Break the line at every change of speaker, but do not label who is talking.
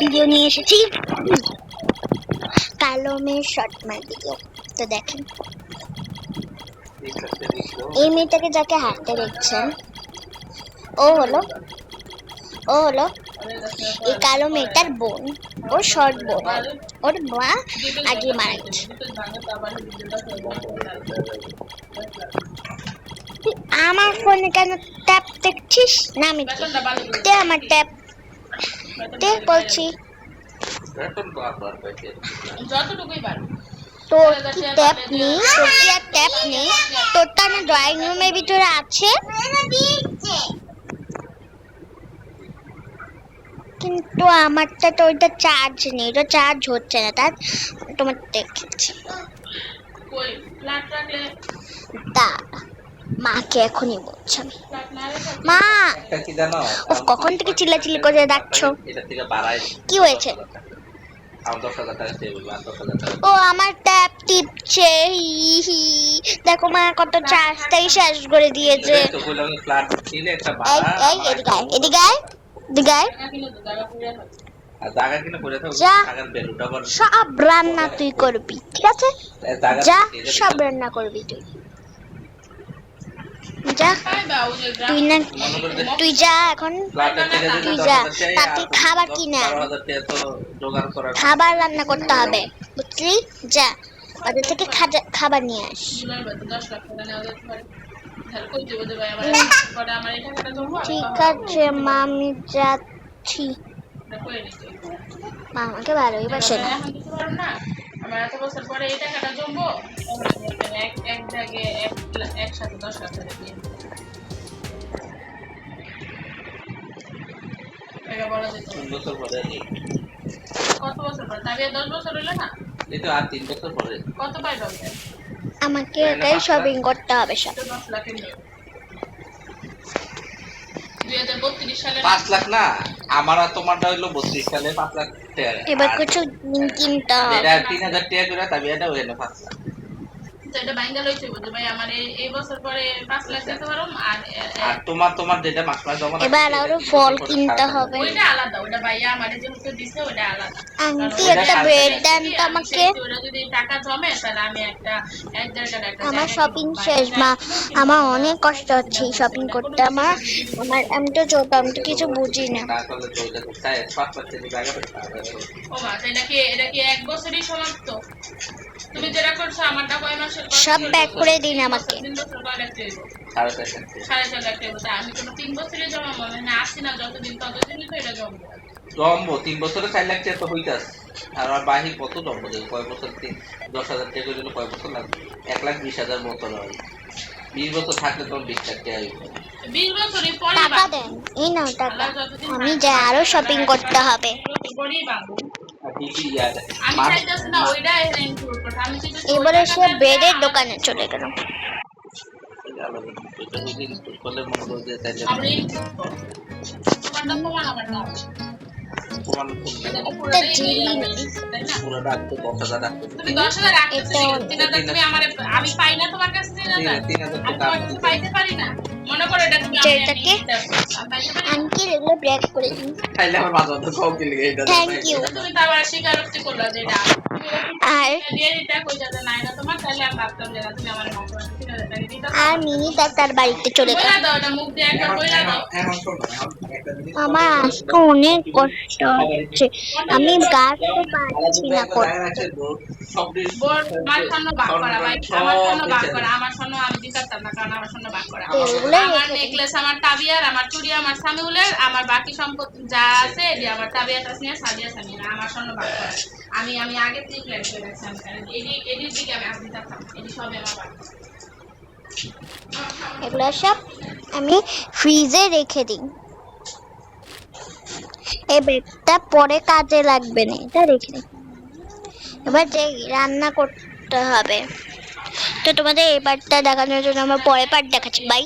Video নিয়ে এসেছি, কালো মেয়ের শর্ট মার ভিডিও। তো দেখেন, এই মেয়েটাকে যাকে হাঁটতে দেখছেন, ও হলো এই কালো মেয়েটার বোন, ওর শর্ট বোন। ওর মা আগে মারা গেছে। তুই আমার ফোনে কেন ট্যাপ দেখছিস? না আমি দে আমার ট্যাপ দে বলছি। তোর কি ট্যাপ নেই? তোর কি আর ট্যাপ নেই? তোরটা না ড্রয়িং রুমের ভিতরে আছে, কিন্তু আমারটা তো ওইটা চার্জ নেই, ওটা চার্জ হচ্ছে না। তার তোমার দেখেছি তা মাকে এখনই বলছি আমি। মা ও কখন থেকে চিল্লাচিল্লি করে ডাকছো? কি হয়েছে? ও আমার ট্যাব টিপছে। দেখো মা কত চার্জটাই শেষ করে দিয়েছে। এদিকে সব রান্না তুই করবি, ঠিক আছে? যা সব রান্না করবি তুই, যা। তুই যা এখন, তুই যা। তাকে খাবার কিনা, খাবার রান্না করতে হবে, বুঝলি? যা ওদের থেকে খাবার নিয়ে আস। ঠিক আছে মা, আমি যাচ্ছি। মা আমাকে ভালোই বাসে না।
আমার এত বছর পরে এই টাকাটা জমবো, এক জায়গায় একসাথে 10 লাখ টাকা দিয়ে বলা যেত। কত বছর পরে? তাহলে 10 বছর হলো না? এই তো আর 3 বছর পরে কত পাইবে?
আমাকে একাই শপিং করতে হবে সব।
10 লাখের নিয়ে 2032 সালে
5 লাখ না, আমার আর তোমারটা হইলো 32 সালে 5 লাখ টাকা।
এবার কিছু কিনতে হবে।
এটা 3000 টাকা করে, তবে এটা হইলো 5 লাখ।
এটা বাইঙ্গা লইছে বুঝো ভাই, আমার এই বছর পরে 5 লাখ দিতে পারো।
আর তোমার যেটা মাস মাস জমা,
এবার আরো ফল কিনতে হবে।
ওইটা আলাদা, ওইটা ভাইয়া আমারে যেহেতু দিছে ওইটা আলাদা।
আন্টি একটা ব্রেড দেন তো আমাকে।
ওরা যদি টাকা জমে তাহলে আমি এক জায়গায় একটা
আমার শপিং শেষ মা, আমার অনেক কষ্ট হচ্ছে শপিং করতে। আমার আমি তো ছোট, আমি তো কিছু বুঝি না।
তাহলে তো ওইটা তো চাই 5 লাখ টাকা জায়গা পেতে হবে।
ও মা, এটা কি এক বছরই সমাপ্ত? তুমি যেটা করছো আমারটা কয় মাসের?
সব ব্যাক করে দিন আমাকে।
3 বছর কয় লাখ
টাকা?
4.5 লাখ টাকা। আমি কোনো 3 বছরে জমা মনে না আসি না, যতদিন ততদিনই তো এটা
জমবো 3 বছরে 4 লাখ টাকা তো হইতাছে। আর বাহি কত জমবো? কয় বছর? 10,000 টাকা দিলে কয় বছর লাগবে? 1,20,000 বছর হয়। 20 বছর থাকলে তো 20 লাখ টাকা হইবে।
20 বছরই পরে
টাকা দেন, এই নাও টাকা। আমি যাই, আরো শপিং করতে হবে। এবারে সে ব্রেডের দোকানে চলে গেল।
আমি পাই না তোমার কাছে, পাইতে পারি না মনে করো এটা তুমি
আঙ্কেল এগুলো ব্রেক করে দিন।
খাইলে আমার মাথা তো কম দিলে এইটা।
Thank you.
তুমি তো আবার স্বীকারোক্তি করলা যে এটা
আর
দিয়ে দিতে কই যাতে নাই না তোমার, তাহলে আমি ভাবতাম যে তুমি আমার মাথা 3000 টাকা দিতে।
আর মিনি তার বাড়িতে চলে গেল।
দাও এটা মুখ দিয়ে একটা কইরা দাও।
আমার আজকে অনেক কষ্ট হচ্ছে, আমি গাছতে পারছি না করতে।
আমার স্বর্ণ বাক করা ভাই, আমার স্বর্ণ বাক করা, আমার স্বর্ণ আমি দিতে পারতাম না, কারণ আমার স্বর্ণ বাক করা। আমার নেকলেস, আমার তাবিয়ার, আমার চুড়ি, আমার সামিউলের, আমার বাকি সম্পত্তি যা আছে এটি আমার তাবিয়া তাসনিয়া সাদিয়া সামিয়া, আমার স্বর্ণ বাক করা। আমি আগে থেকে প্ল্যান করে রাখছিলাম, কারণ এডির দিকে আমি আসতে পারতাম, এটি সবই আমার বাক।
এগুলো সব আমি ফ্রিজে রেখে দিই। এই ব্রেডটা পরে কাজে লাগবে না, এটা রেখে দিই। এবার যে রান্না করতে হবে, তো তোমাদের এই পার্টটা দেখানোর জন্য আমরা পরের পার্ট দেখাচ্ছি। বাই।